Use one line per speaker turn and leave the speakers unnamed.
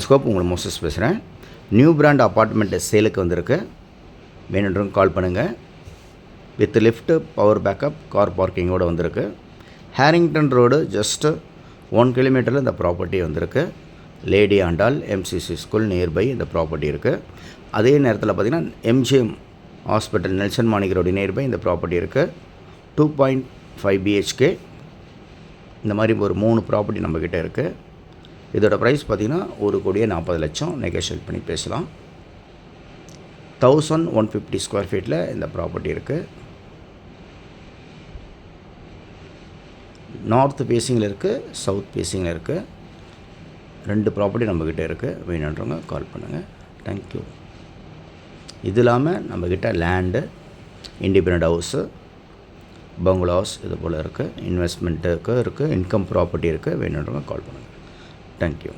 Scope உங்களுக்கு Moses பேசுகிறேன். New brand apartment சேலுக்கு வந்திருக்கு. வேணுன்றவங்க கால் பண்ணுங்கள். With lift, power backup, car பார்க்கிங்கோடு வந்திருக்கு. ஹேரிங்டன் ரோடு ஜஸ்ட்டு 1 கிலோமீட்டரில் இந்த ப்ராப்பர்ட்டி வந்திருக்கு. Lady Andal MCC school nearby இந்த ப்ராப்பர்ட்டி இருக்குது. அதே நேரத்தில் பார்த்திங்கன்னா MGM hospital Nelson Manick road nearby இந்த ப்ராப்பர்ட்டி இருக்குது. 2.5 BHK. இந்த மாதிரி ஒரு 3 ப்ராப்பர்ட்டி நம்மக்கிட்ட இருக்குது. இதோட ப்ரைஸ் பார்த்திங்கன்னா 1,40,00,000 நெகோஷியேட் பண்ணி பேசலாம். 1150 ஸ்கொயர் ஃபீட்டில் இந்த ப்ராப்பர்ட்டி இருக்குது. நார்த் ஃபேஸிங்கில் இருக்குது, சவுத் ஃபேஸிங்கில் இருக்குது. 2 ப்ராப்பர்ட்டி நம்மக்கிட்ட இருக்குது. வேணுன்றவங்க கால் பண்ணுங்கள். தேங்க்யூ. இது இல்லாமல் நம்மக்கிட்ட லேண்டு, இண்டிபெண்டன்ட் ஹவுஸு, பங்களாஸ் இது போல் இருக்குது. இன்வெஸ்ட்மெண்ட்டுக்கு இருக்குது. இன்கம் ப்ராப்பர்ட்டி இருக்குது. வேணுன்றவங்க கால் பண்ணுங்கள். தேங்க்யூ.